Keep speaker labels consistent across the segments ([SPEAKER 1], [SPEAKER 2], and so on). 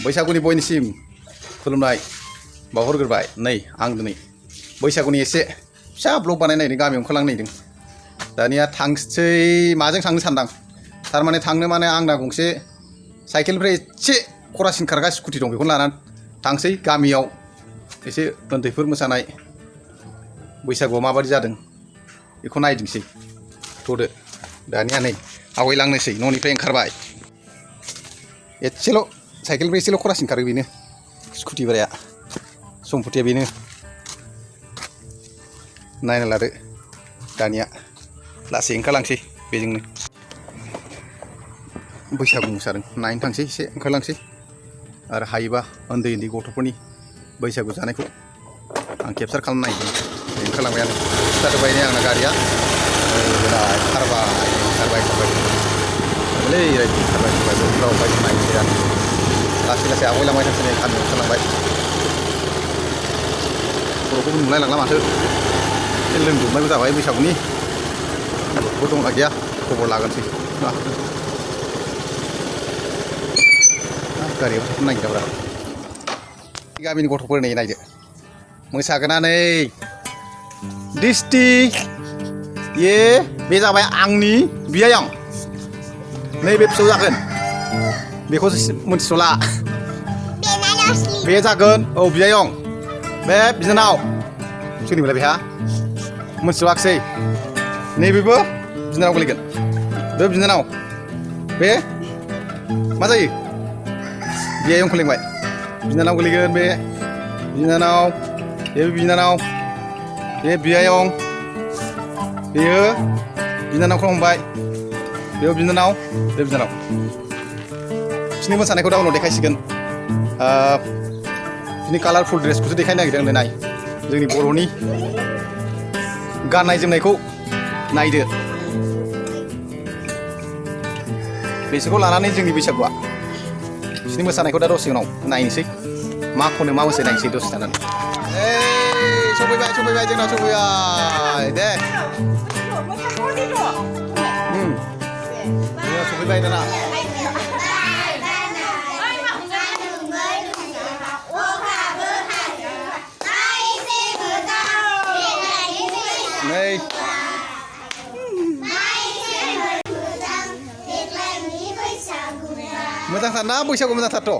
[SPEAKER 1] बैसागुनि बयनिसिम खुलुमनाय बावहरग्रोबाय। नै आं दिनै बैसागुनि एसे फिसा ब्लग बानायनायनि गामियाव ओंखारलांनायदों। दानिया थांसै माजों थांनो सानदां। थारमाने थांनो माने आंना गंसे साइकेलनिफ्राय एसे खरासिन खारग्रा स्कुटि दं, बेखौनो लानानै थांसै गामियाव एसे उन्दैफोर मोसानाय बैसागुआव माबादि जादों बेखौ नायदिंसै। थ'दो दानिया नै आवगायलांनोसै, न'निफ्राय ओंखारबाय। एसेल' साइकेलनिफ्राय एसेल' खरासिन खारो बेनो स्कुटि बोराया, सम्पतिया बेनो। नायना लादो दानिया लासै ओंखारलांसै बेजोंनो। बैसागु मोसादों नायनो थांसै, एसे ओंखारलांसै। आरो हायोबा उन्दै उन्दै गथ'फोरनि बैसागु जानायखौ आं केपचार खालामनो नागिरदों। ओंखारलांबायानो जाथ'बाय नै आंना गारिया। खारबाय नायनोसै आरो लासै लासै आवगायलांबाय थांसै। नै गामियाव ओंखारलांबाय। खर'खौबो नुलायलांला माथो, लोंजोबनायबो जाबाय बैसागुनि। गथ'फोर दंना गैया खबर लागोनसै। गारियाव नागिरदोंब्रा गामिनि गथ'फोर नै नायदो मोसागोना नै दिस्टि ये बे जाबाय आंनि बियायं। नैबे फिसौ जागोन बेखौसो मोनथिथ'ला। बे जागोन औ बियायं, बे बिनानाव सोरनिमोनलाय बेहा मोनथिथ'आखिसै। नैबेबो बिनानाव गोलैगोन, बे बिनानाव, बे मा जायो बियायंखौ लिंबाय। बिनानाव गोलैगोन, बे बिनानाव, बे बिनानाव, बे बियायं, बेयो बिनानावखौ हमबाय, बेयाव बिनानाव, बे बिनानाव। बिसिनि मोसानायखौ दा उनाव देखायसिगोन। बिनि कालारफुल ड्रेसखौसो देखायनो नागिरदों। नाय जोंनि बर'नि गाननाय जोमनायखौ नायदो। बेसोरखौ लानानै जोंनि बैसागुआ। बिसिनि मोसानायखौ दा दसे उनाव नायनोसै, मा खनो मा मोसायो नायनोसै दसे थानानै। सफैबाय जोंनाव सफैबाय दे। सफैबाय दाना। नै मोजांथार ना बैसागु, मोजांथारथ'।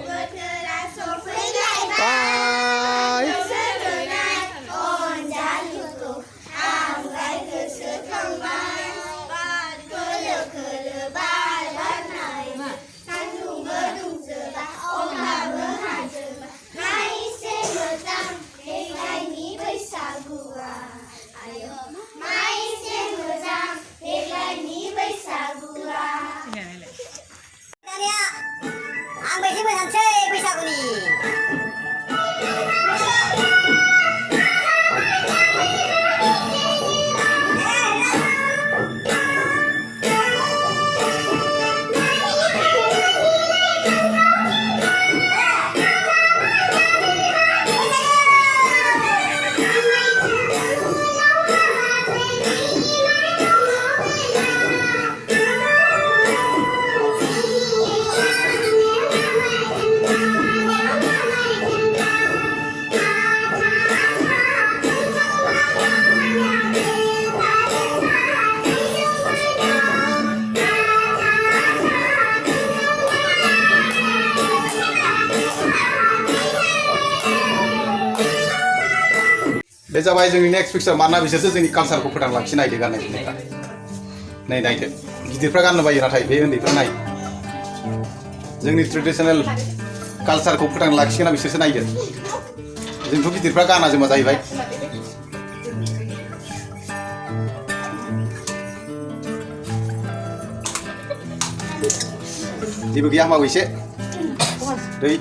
[SPEAKER 1] बे जाबाय जोंनि नेक्स्ट पिक्चार। मानोना बिसोरसो जोंनि कालसारखौ फोथांना लाखिनो नागिरदों गाननाय जोमनायफ्रा। नै नायदो, गिदिरफ्रा गाननो बायो नाथाय बे उन्दैफ्रा नाय जोंनि ट्रेडिसनेल कालसारखौ फोथांना लाखिगोना बिसोरसो नायदो। जोंथ' गिदिरफ्रा गाना जोमा जाहैबाय। जेबो गैया होमबाबो एसे दै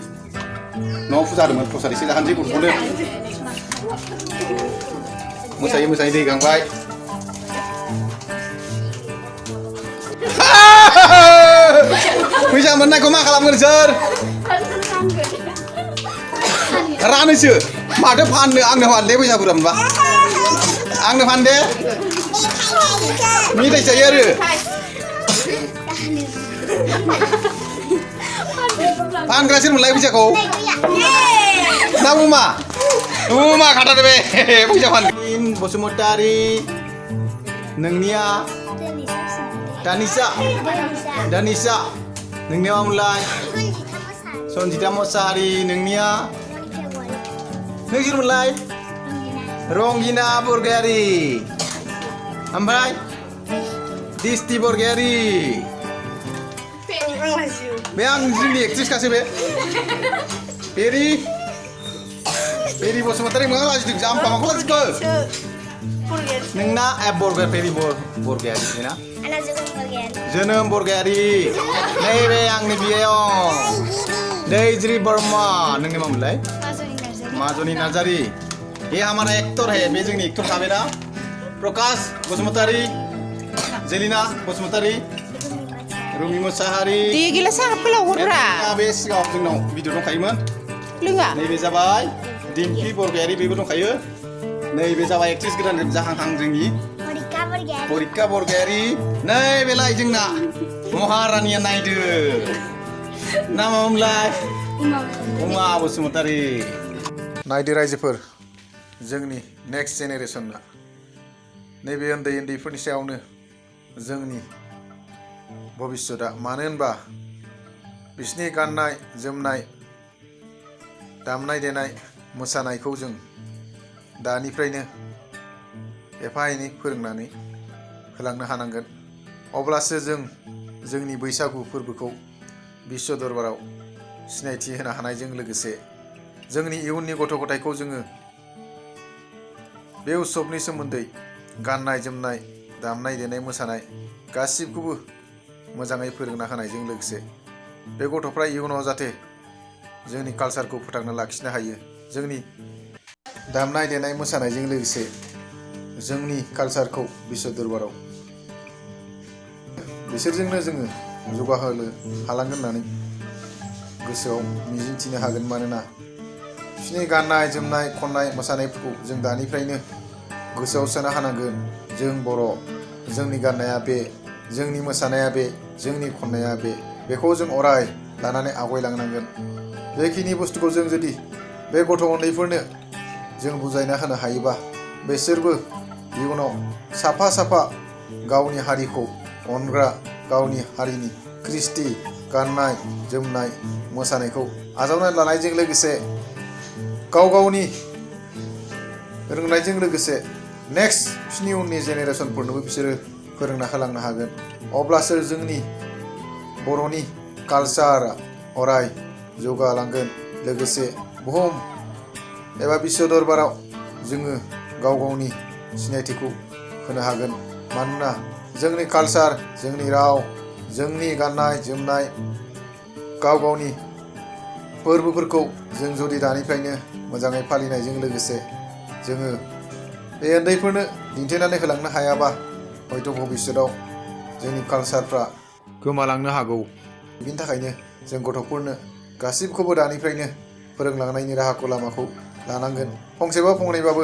[SPEAKER 1] न'आव फुजा होदोंमोन, प्रसाद एसे जाहोनोसै गथ'फोरनो। मोसायै दै गांबाय। फैसा मोननायखौ मा खालामगोन नोंसोर? रानोसो माथो फाननो, आंनो फान दे फैसा बुरजा मोनबा आंनो फान दे। मेथाइ जायो आरो फानग्रा सोरमोनलाय फैसाखौ ना उमा खाथारदो बे फैसा फान बसुमतारी नोंनिया दानिसा नोंनिया मामोनलाय सनजिता मोसाहारि नोंनिया नों सोरमोनलाय रंगिना बरगयारी ओमफ्राय दिस्ति बरगयारी बे आं जोंनि एक्ट्रिसखासो बे पेरि बसुमतारी मा लाजिदों जाम्बा माखौ लाजिखो नोंना पेरि बरगयारी ना जोनोम बरगयारी नैबे आंनि बियायं दैज्रि बर्मा नोंनि मामोनलाय माजनी नार्जारी ये हमारा एक्टर है बे जोंनि एक्टर खाबे ना प्रकाश बसुमतारी जेलिना बसुमतारी रुमि मोसाहारि
[SPEAKER 2] दे गिलासा हाबलाव हररा
[SPEAKER 1] बे सिगाङाव जोंनाव भिडिअ दंखायोमोन
[SPEAKER 2] लोङा
[SPEAKER 1] नैबे जाबाय दिम्पि बरगयारी बेबो दंखायो नैबे जाबाय एक्ट्रिस गोदान जाहांहां जोंनि परिका बरगयारी नैबेलाय जोंना महारानिया नायदो नामा मामोनलाय उमा बसुमतारी नायदो रायजोफोर जोंनि नेक्स्ट जेनेरेसनना नैबे उन्दैफोरनि सायावनो जोंनि भबिष्यता मानो होनबा बिसोरनि गाननाय जोमनाय दामनाय देनाय मोसानायखौ जों दानिफ्रायनो एफा एनै फोरोंनानै होलांनो हानांगोन अब्लासो जों जोंनि बैसागु फोरबोखौ बिश्व दरबाराव सिनायथि होनो हानायजों लोगोसे जोंनि इयुननि गथ' गथायखौ जोङो बे उत्सबनि सोमोन्दै गाननाय जोमनाय दामनाय देनाय मोसानाय गासिबखौबो मोजाङै फोरोंना होनायजों लोगोसे बे गथ'फ्रा इयुनाव जाहाथे जोंनि कालचारखौ फोथांना लाखिनो हायो जोंनि दामनाय देनाय मोसानायजों लोगोसे जोंनि कालचारखौ बिश्व दरबाराव बिसोरजोंनो जोङो जौगाहोनो हालांगोन होननानै गोसोआव मिजिंथिनो हागोन मानोना बिसोरनि गाननाय जोमनाय खननाय मोसानायफोरखौ जों दानिफ्रायनो गोसोआव सोना होनांगोन जों बर' जोंनि गाननाया बे जोंनि मोसानाया बे जोंनि खननाया बेखौ जों अराय लानानै आवगायलांनांगोन बेखिनि बुस्थुखौ जों जुदि बे गथ' उन्दैफोरनो जों बुजायना होनो हायोबा बिसोरबो इयुनाव साफा साफा गावनि हारिखौ अनग्रा गावनि हारिनि कृष्टि गाननाय जोमनाय मोसानायखौ आजावनानै लानायजों लोगोसे गाव गावनि रोंनायजों लोगोसे नेक्स्ट बिसोरनि उननि जेनेरेसनफोरनोबो बिसोरो फोरोंना होलांनो हागोन अब्लासो जोंनि बर'नि कालचारा अराय जौगालांगोन लोगोसे बुहुम एबा बिश्व दरबाराव जोङो गाव गावनि सिनायथिखौ होनो हागोन मानोना जोंनि कालचार जोंनि राव जोंनि गाननाय जोमनाय गाव गावनि फोरबोफोरखौ जों जुदि दानिफ्रायनो मोजाङै फालिनायजों लोगोसे जोङो बे उन्दैफोरनो दिन्थिनानै होलांनो हायाबा हयथ' भबिष्यतआव जोंनि कालचारफ्रा गोमालांनो हागौ बिनि थाखायनो जों गथ'फोरनो गासिबखौबो दानिफ्रायनो फोरोंलांनायनि राहाखौ लामाखौ लानांगोन फंसेबा फंनैबाबो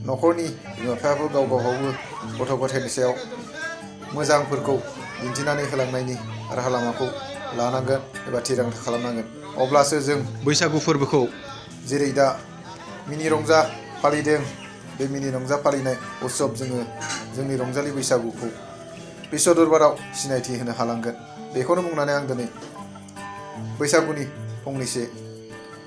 [SPEAKER 1] न'खरनि बिमा बिफायाबो गाव गावबावबो गथ' गथायनि सायाव मोजांफोरखौ दिन्थिनानै होलांनायनि राहा लामाखौ लानांगोन एबा थिरांथा खालामनांगोन अब्लासो जों बैसागु फोरबोखौ जेरै दा मिनि रंजा फालिदों बे मिनि रंजा फालिनाय उत्सब जोङो जोंनि रंजालि बैसागुखौ बिश्व दरबाराव सिनायथि होनो हालांगोन बेखौनो बुंनानै आं दिनै बैसागुनि फंनैसो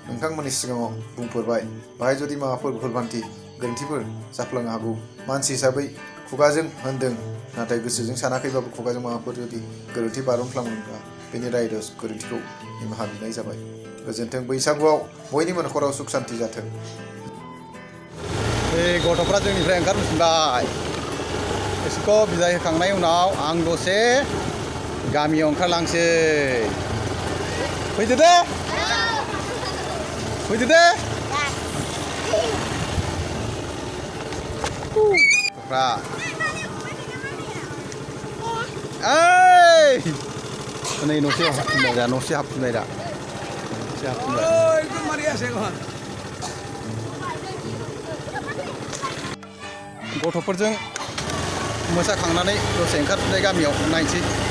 [SPEAKER 1] नोंथांमोननि सिगाङाव बुंफोरबाय बाहाय जुदि माबाफोर भुलभान्थि गोरोन्थिफोर जाफ्लांनो हागौ मानसि हिसाबै खुगाजों होनदों नाथाय गोसोजों सानाखैबाबो खुगाजों माबाफोर जुदि गोरोन्थि बारनफ्लांदोंब्ला बेनि दाय दस गोरोन्थिखौ निमाहा बिनाय जाबाय गोजोन्थों बैसागुआव बयनिबो न'खराव सुख सान्थि जाथों बे गथ'फ्रा जोंनिफ्राय ओंखारबोफिनबाय बिसोरखौ बिदाय होखांनायनि उनाव आं दसे गामियाव ओंखारलांसै फैदो दे गथ'फ्रा ओइ नै न'से हाबफिनबाय दा गथ'फोरजों मोसाखांनानै दसे ओंखारफिननाय गामियाव नायनोसै